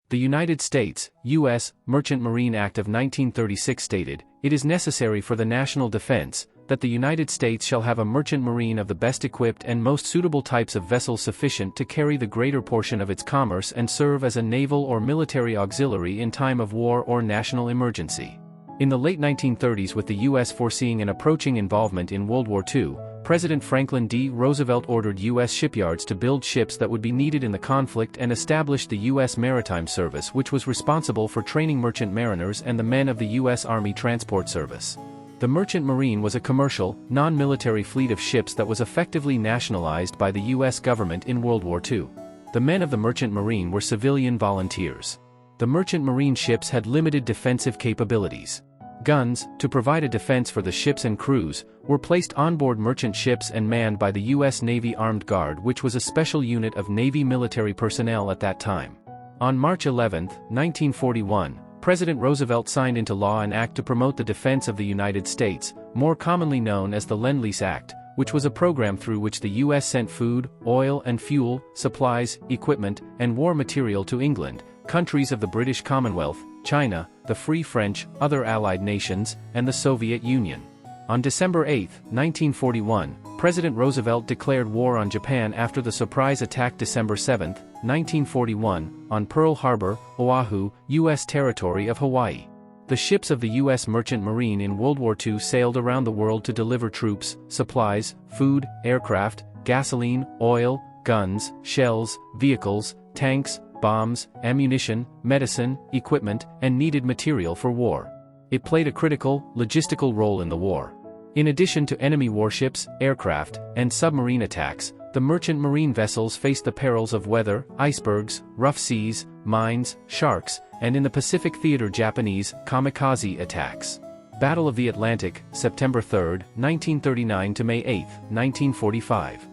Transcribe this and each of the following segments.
The United States, U.S., Merchant Marine Act of 1936 stated, "It is necessary for the national defense, that the United States shall have a merchant marine of the best equipped and most suitable types of vessels sufficient to carry the greater portion of its commerce and serve as a naval or military auxiliary in time of war or national emergency." In the late 1930s, with the U.S. foreseeing an approaching involvement in World War II, President Franklin D. Roosevelt ordered U.S. shipyards to build ships that would be needed in the conflict and established the U.S. Maritime Service, which was responsible for training merchant mariners and the men of the U.S. Army Transport Service. The Merchant Marine was a commercial, non-military fleet of ships that was effectively nationalized by the U.S. government in World War II. The men of the Merchant Marine were civilian volunteers. The Merchant Marine ships had limited defensive capabilities. Guns, to provide a defense for the ships and crews, were placed onboard merchant ships and manned by the U.S. Navy Armed Guard, which was a special unit of Navy military personnel at that time. On March 11, 1941, President Roosevelt signed into law an act to promote the defense of the United States, more commonly known as the Lend-Lease Act, which was a program through which the U.S. sent food, oil and fuel, supplies, equipment, and war material to England, countries of the British Commonwealth, China, the Free French, other Allied nations, and the Soviet Union. On December 8, 1941, President Roosevelt declared war on Japan after the surprise attack December 7, 1941, on Pearl Harbor, Oahu, U.S. territory of Hawaii. The ships of the U.S. Merchant Marine in World War II sailed around the world to deliver troops, supplies, food, aircraft, gasoline, oil, guns, shells, vehicles, tanks, bombs, ammunition, medicine, equipment, and needed material for war. It played a critical, logistical role in the war. In addition to enemy warships, aircraft, and submarine attacks, the merchant marine vessels faced the perils of weather, icebergs, rough seas, mines, sharks, and in the Pacific theater Japanese kamikaze attacks. Battle of the Atlantic, September 3, 1939 to May 8, 1945.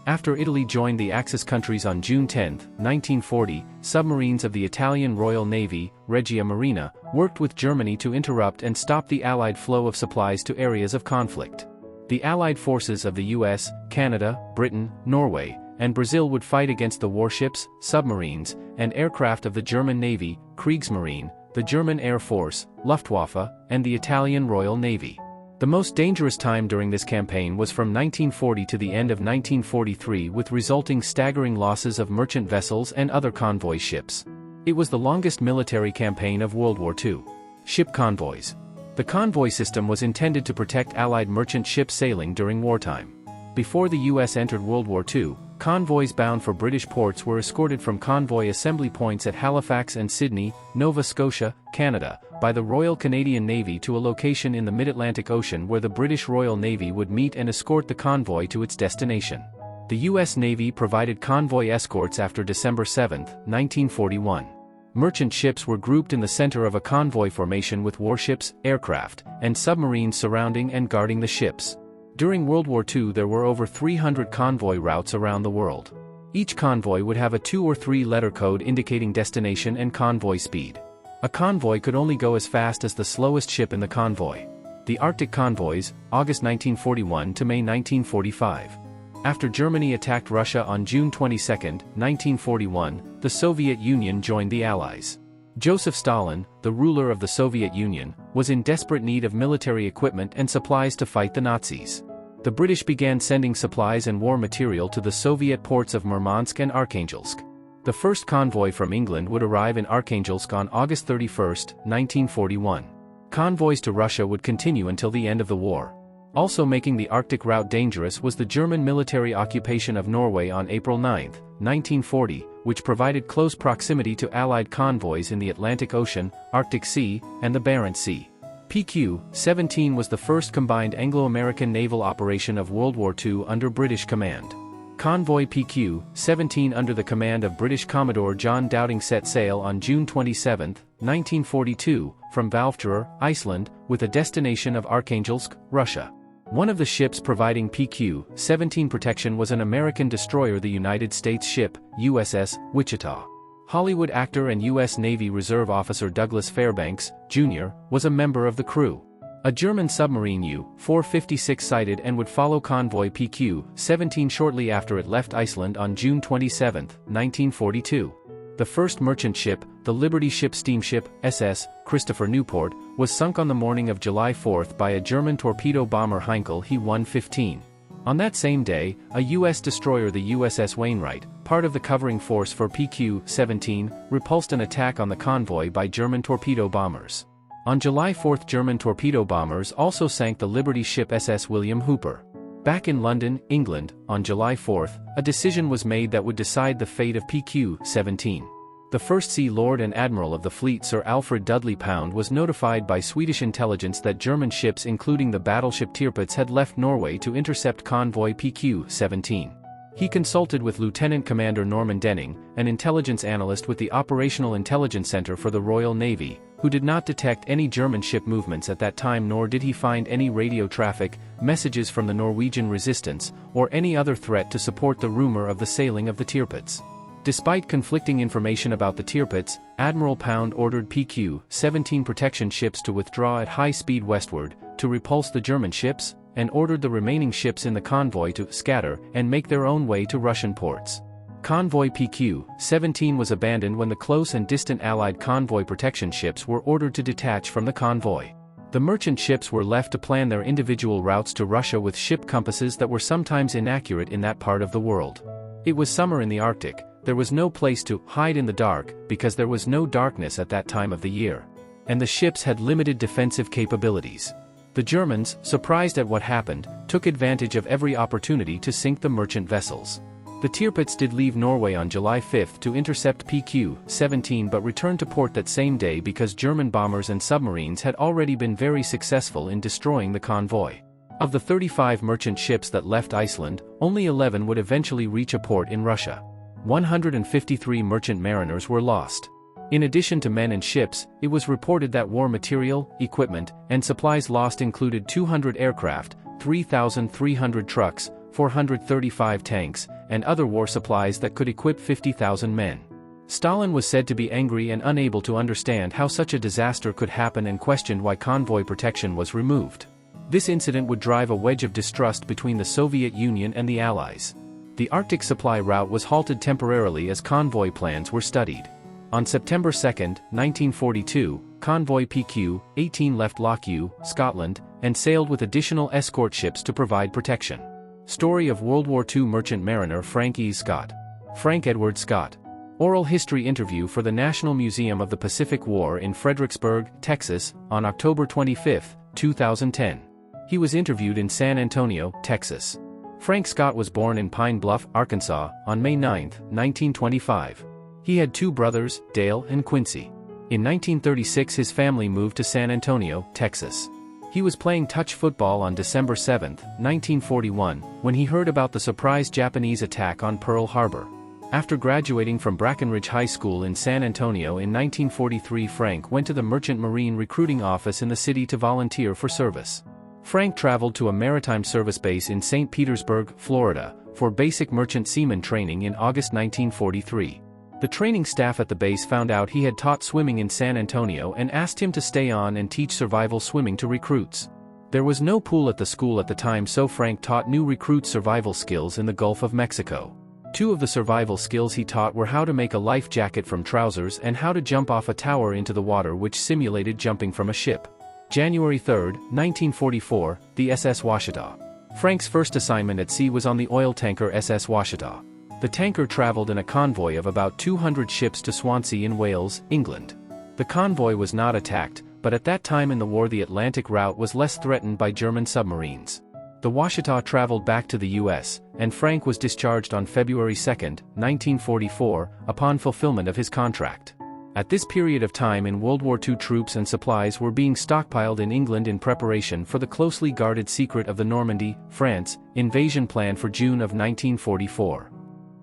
After Italy joined the Axis countries on June 10, 1940, submarines of the Italian Royal Navy, Regia Marina, worked with Germany to interrupt and stop the Allied flow of supplies to areas of conflict. The Allied forces of the US, Canada, Britain, Norway, and Brazil would fight against the warships, submarines, and aircraft of the German Navy, Kriegsmarine, the German Air Force, Luftwaffe, and the Italian Royal Navy. The most dangerous time during this campaign was from 1940 to the end of 1943, with resulting staggering losses of merchant vessels and other convoy ships. It was the longest military campaign of World War II. Ship convoys. The convoy system was intended to protect Allied merchant ships sailing during wartime. Before the U.S. entered World War II, convoys bound for British ports were escorted from convoy assembly points at Halifax and Sydney, Nova Scotia, Canada, by the Royal Canadian Navy to a location in the mid-Atlantic Ocean where the British Royal Navy would meet and escort the convoy to its destination. The U.S. Navy provided convoy escorts after December 7, 1941. Merchant ships were grouped in the center of a convoy formation with warships, aircraft, and submarines surrounding and guarding the ships. During World War II there were over 300 convoy routes around the world. Each convoy would have a 2- or 3-letter code indicating destination and convoy speed. A convoy could only go as fast as the slowest ship in the convoy. The Arctic convoys, August 1941 to May 1945. After Germany attacked Russia on June 22, 1941, the Soviet Union joined the Allies. Joseph Stalin, the ruler of the Soviet Union, was in desperate need of military equipment and supplies to fight the Nazis. The British began sending supplies and war material to the Soviet ports of Murmansk and Arkhangelsk. The first convoy from England would arrive in Arkhangelsk on August 31, 1941. Convoys to Russia would continue until the end of the war. Also making the Arctic route dangerous was the German military occupation of Norway on April 9, 1940, which provided close proximity to Allied convoys in the Atlantic Ocean, Arctic Sea, and the Barents Sea. PQ-17 was the first combined Anglo-American naval operation of World War II under British command. Convoy PQ-17 under the command of British Commodore John Dowding set sail on June 27, 1942, from Hvalfjord, Iceland, with a destination of Arkhangelsk, Russia. One of the ships providing PQ-17 protection was an American destroyer, the United States ship, USS Wichita. Hollywood actor and U.S. Navy Reserve officer Douglas Fairbanks, Jr., was a member of the crew. A German submarine U-456 sighted and would follow convoy PQ-17 shortly after it left Iceland on June 27, 1942. The first merchant ship, the Liberty ship steamship, SS Christopher Newport, was sunk on the morning of July 4 by a German torpedo bomber Heinkel He-115. On that same day, a U.S. destroyer, the USS Wainwright, part of the covering force for PQ-17, repulsed an attack on the convoy by German torpedo bombers. On July 4, German torpedo bombers also sank the Liberty ship SS William Hooper. Back in London, England, on July 4, a decision was made that would decide the fate of PQ-17. The First Sea Lord and Admiral of the fleet, Sir Alfred Dudley Pound, was notified by Swedish intelligence that German ships including the battleship Tirpitz had left Norway to intercept convoy PQ-17. He consulted with Lieutenant Commander Norman Denning, an intelligence analyst with the Operational Intelligence Center for the Royal Navy, who did not detect any German ship movements at that time, nor did he find any radio traffic, messages from the Norwegian resistance, or any other threat to support the rumor of the sailing of the Tirpitz. Despite conflicting information about the Tirpitz, Admiral Pound ordered PQ-17 protection ships to withdraw at high speed westward, to repulse the German ships, and ordered the remaining ships in the convoy to scatter and make their own way to Russian ports. Convoy PQ-17 was abandoned when the close and distant Allied convoy protection ships were ordered to detach from the convoy. The merchant ships were left to plan their individual routes to Russia with ship compasses that were sometimes inaccurate in that part of the world. It was summer in the Arctic. There was no place to hide in the dark because there was no darkness at that time of the year. And the ships had limited defensive capabilities. The Germans, surprised at what happened, took advantage of every opportunity to sink the merchant vessels. The Tirpitz did leave Norway on July 5 to intercept PQ-17 but returned to port that same day because German bombers and submarines had already been very successful in destroying the convoy. Of the 35 merchant ships that left Iceland, only 11 would eventually reach a port in Russia. 153 merchant mariners were lost. In addition to men and ships, it was reported that war material, equipment, and supplies lost included 200 aircraft, 3,300 trucks, 435 tanks, and other war supplies that could equip 50,000 men. Stalin was said to be angry and unable to understand how such a disaster could happen and questioned why convoy protection was removed. This incident would drive a wedge of distrust between the Soviet Union and the Allies. The Arctic supply route was halted temporarily as convoy plans were studied. On September 2, 1942, convoy PQ-18 left Lochue, Scotland, and sailed with additional escort ships to provide protection. Story of World War II merchant mariner Frank E. Scott. Frank Edward Scott. Oral history interview for the National Museum of the Pacific War in Fredericksburg, Texas, on October 25, 2010. He was interviewed in San Antonio, Texas. Frank Scott was born in Pine Bluff, Arkansas, on May 9, 1925. He had two brothers, Dale and Quincy. In 1936 his family moved to San Antonio, Texas. He was playing touch football on December 7, 1941, when he heard about the surprise Japanese attack on Pearl Harbor. After graduating from Brackenridge High School in San Antonio in 1943, Frank went to the Merchant Marine recruiting office in the city to volunteer for service. Frank traveled to a maritime service base in St. Petersburg, Florida, for basic merchant seaman training in August 1943. The training staff at the base found out he had taught swimming in San Antonio and asked him to stay on and teach survival swimming to recruits. There was no pool at the school at the time, so Frank taught new recruits survival skills in the Gulf of Mexico. Two of the survival skills he taught were how to make a life jacket from trousers and how to jump off a tower into the water, which simulated jumping from a ship. January 3, 1944, the SS Washita. Frank's first assignment at sea was on the oil tanker SS Washita. The tanker traveled in a convoy of about 200 ships to Swansea in Wales, England. The convoy was not attacked, but at that time in the war the Atlantic route was less threatened by German submarines. The Washita traveled back to the U.S., and Frank was discharged on February 2, 1944, upon fulfillment of his contract. At this period of time in World War II, troops and supplies were being stockpiled in England in preparation for the closely guarded secret of the Normandy, France, invasion plan for June of 1944.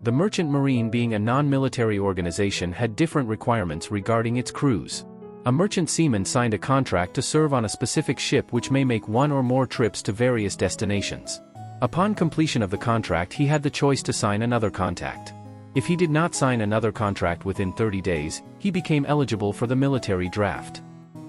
The Merchant Marine, being a non-military organization, had different requirements regarding its crews. A merchant seaman signed a contract to serve on a specific ship which may make one or more trips to various destinations. Upon completion of the contract he had the choice to sign another contract. If he did not sign another contract within 30 days, he became eligible for the military draft.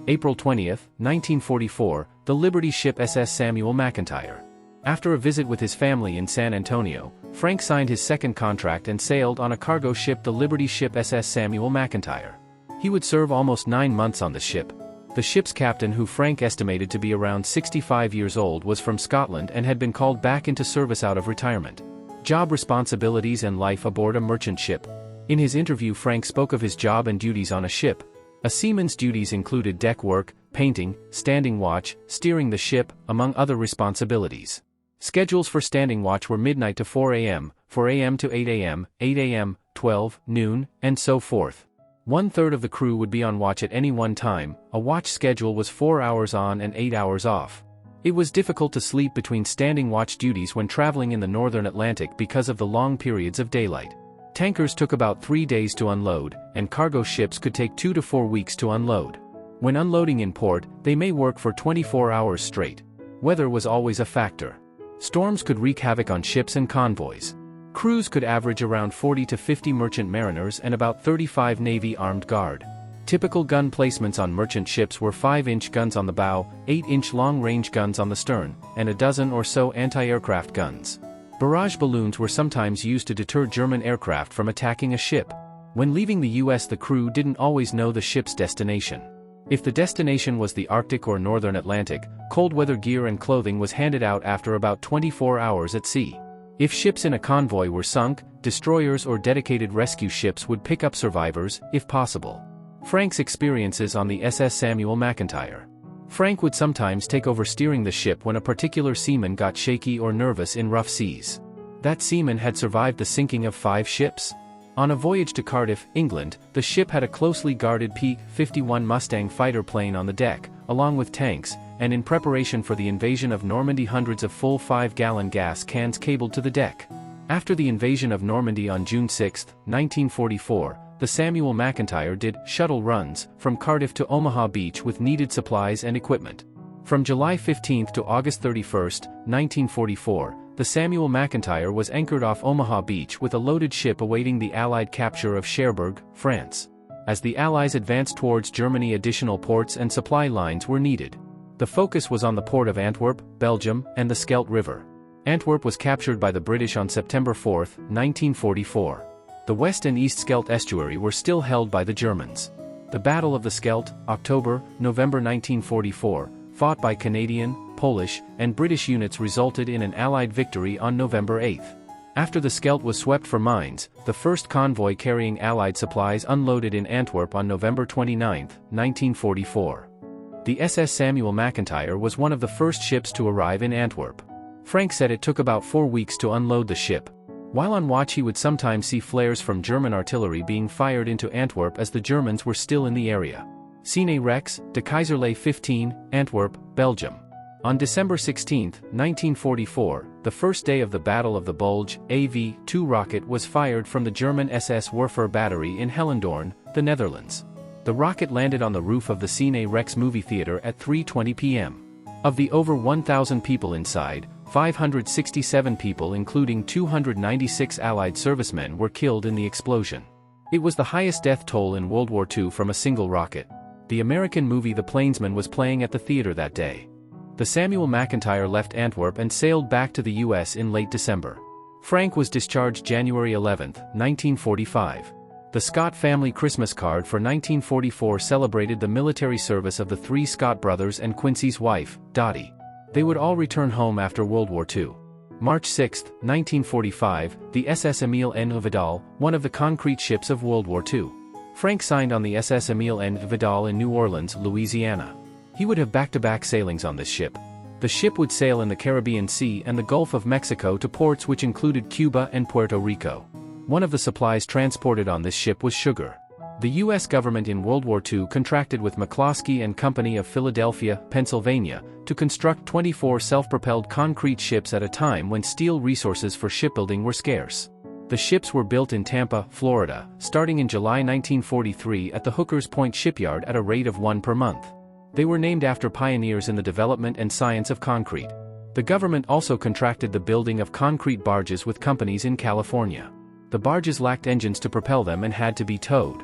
April 20, 1944, the Liberty ship SS Samuel McIntyre. After a visit with his family in San Antonio, Frank signed his second contract and sailed on a cargo ship, the Liberty ship SS Samuel McIntyre. He would serve almost 9 months on the ship. The ship's captain, who Frank estimated to be around 65 years old, was from Scotland and had been called back into service out of retirement. Job responsibilities and life aboard a merchant ship. In his interview, Frank spoke of his job and duties on a ship. A seaman's duties included deck work, painting, standing watch, steering the ship, among other responsibilities. Schedules for standing watch were midnight to 4 a.m., 4 a.m. to 8 a.m., 8 a.m., 12, noon, and so forth. 1/3 of the crew would be on watch at any one time. A watch schedule was 4 hours on and 8 hours off. It was difficult to sleep between standing watch duties when traveling in the northern Atlantic because of the long periods of daylight. Tankers took about 3 days to unload, and cargo ships could take 2 to 4 weeks to unload. When unloading in port, they may work for 24 hours straight. Weather was always a factor. Storms could wreak havoc on ships and convoys. Crews could average around 40 to 50 merchant mariners and about 35 Navy armed guard. Typical gun placements on merchant ships were 5-inch guns on the bow, 8-inch long-range guns on the stern, and a dozen or so anti-aircraft guns. Barrage balloons were sometimes used to deter German aircraft from attacking a ship. When leaving the U.S., the crew didn't always know the ship's destination. If the destination was the Arctic or northern Atlantic, cold weather gear and clothing was handed out after about 24 hours at sea. If ships in a convoy were sunk, destroyers or dedicated rescue ships would pick up survivors, if possible. Frank's experiences on the SS Samuel McIntyre. Frank would sometimes take over steering the ship when a particular seaman got shaky or nervous in rough seas. That seaman had survived the sinking of 5 ships. On a voyage to Cardiff, England, the ship had a closely guarded P-51 Mustang fighter plane on the deck, along with tanks, and in preparation for the invasion of Normandy, hundreds of full 5-gallon gas cans cabled to the deck. After the invasion of Normandy on June 6, 1944, the Samuel McIntyre did shuttle runs from Cardiff to Omaha Beach with needed supplies and equipment. From July 15 to August 31, 1944, the Samuel McIntyre was anchored off Omaha Beach with a loaded ship awaiting the Allied capture of Cherbourg, France. As the Allies advanced towards Germany, additional ports and supply lines were needed. The focus was on the port of Antwerp, Belgium, and the Scheldt River. Antwerp was captured by the British on September 4, 1944. The west and east Scheldt estuary were still held by the Germans. The Battle of the Scheldt, October-November 1944, fought by Canadian, Polish, and British units, resulted in an Allied victory on November 8. After the Scheldt was swept for mines, the first convoy carrying Allied supplies unloaded in Antwerp on November 29, 1944. The SS Samuel McIntyre was one of the first ships to arrive in Antwerp. Frank said it took about 4 weeks to unload the ship. While on watch, he would sometimes see flares from German artillery being fired into Antwerp as the Germans were still in the area. Sine Rex, de Kaiserlei 15, Antwerp, Belgium. On December 16, 1944, the first day of the Battle of the Bulge, AV-2 rocket was fired from the German SS Werfer battery in Hellendoorn, the Netherlands. The rocket landed on the roof of the Sine Rex movie theater at 3:20 p.m. Of the over 1,000 people inside, 567 people, including 296 Allied servicemen, were killed in the explosion. It was the highest death toll in World War II from a single rocket. The American movie The Plainsman was playing at the theater that day. The Samuel McIntyre left Antwerp and sailed back to the U.S. in late December. Frank was discharged January 11, 1945. The Scott family Christmas card for 1944 celebrated the military service of the 3 Scott brothers and Quincy's wife, Dottie. They would all return home after World War II. March 6, 1945, the SS Emile N. Vidal, one of the concrete ships of World War II. Frank signed on the SS Emile N. Vidal in New Orleans, Louisiana. He would have back-to-back sailings on this ship. The ship would sail in the Caribbean Sea and the Gulf of Mexico to ports which included Cuba and Puerto Rico. One of the supplies transported on this ship was sugar. The U.S. government in World War II contracted with McCloskey and Company of Philadelphia, Pennsylvania, to construct 24 self-propelled concrete ships at a time when steel resources for shipbuilding were scarce. The ships were built in Tampa, Florida, starting in July 1943 at the Hookers Point shipyard at a rate of 1 per month. They were named after pioneers in the development and science of concrete. The government also contracted the building of concrete barges with companies in California. The barges lacked engines to propel them and had to be towed.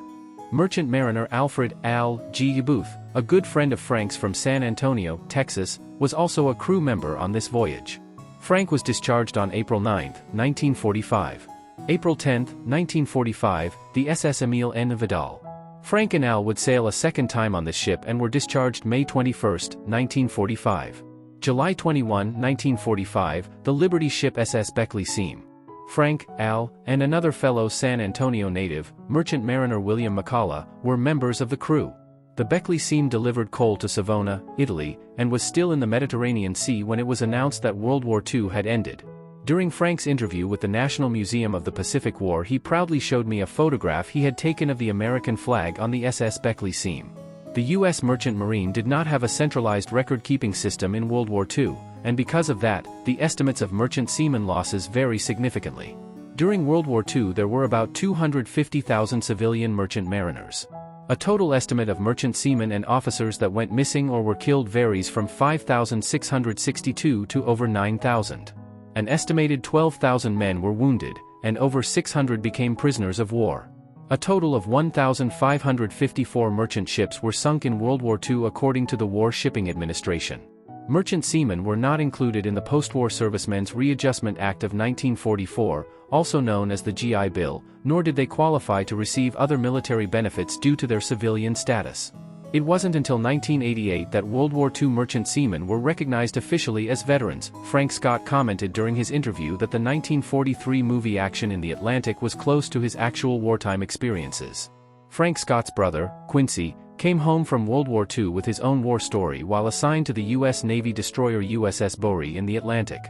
Merchant mariner Alfred Al G. Booth, a good friend of Frank's from San Antonio, Texas, was also a crew member on this voyage. Frank was discharged on April 9, 1945. April 10, 1945, the SS Emile N. Vidal. Frank and Al would sail a second time on this ship and were discharged May 21, 1945. July 21, 1945, the Liberty ship SS Beckley Seam. Frank, Al, and another fellow San Antonio native, merchant mariner William McCullough, were members of the crew. The Beckley Seam delivered coal to Savona, Italy, and was still in the Mediterranean Sea when it was announced that World War II had ended. During Frank's interview with the National Museum of the Pacific War, he proudly showed me a photograph he had taken of the American flag on the SS Beckley Seam. The U.S. Merchant Marine did not have a centralized record-keeping system in World War II, and because of that, the estimates of merchant seamen losses vary significantly. During World War II there were about 250,000 civilian merchant mariners. A total estimate of merchant seamen and officers that went missing or were killed varies from 5,662 to over 9,000. An estimated 12,000 men were wounded, and over 600 became prisoners of war. A total of 1,554 merchant ships were sunk in World War II according to the War Shipping Administration. Merchant seamen were not included in the Post-War Servicemen's Readjustment Act of 1944, also known as the GI Bill, nor did they qualify to receive other military benefits due to their civilian status. It wasn't until 1988 that World War II merchant seamen were recognized officially as veterans. Frank Scott commented during his interview that the 1943 movie Action in the Atlantic was close to his actual wartime experiences. Frank Scott's brother, Quincy, came home from World War II with his own war story while assigned to the U.S. Navy destroyer USS Bory in the Atlantic.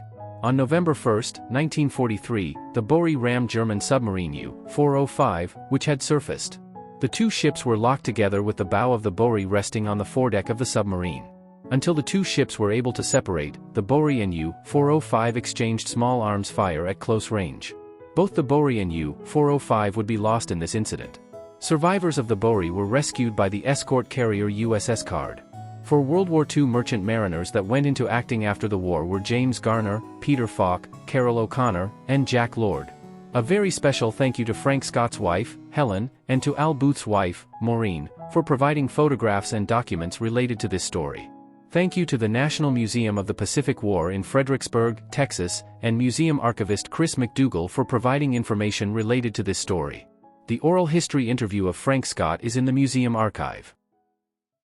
On November 1, 1943, the Bory rammed German submarine U-405, which had surfaced. The two ships were locked together with the bow of the Bory resting on the foredeck of the submarine. Until the two ships were able to separate, the Bory and U-405 exchanged small arms fire at close range. Both the Bory and U-405 would be lost in this incident. Survivors of the Bory were rescued by the escort carrier USS Card. For World War II merchant mariners that went into acting after the war were James Garner, Peter Falk, Carol O'Connor, and Jack Lord. A very special thank you to Frank Scott's wife, Helen, and to Al Booth's wife, Maureen, for providing photographs and documents related to this story. Thank you to the National Museum of the Pacific War in Fredericksburg, Texas, and museum archivist Chris McDougall for providing information related to this story. The oral history interview of Frank Scott is in the museum archive.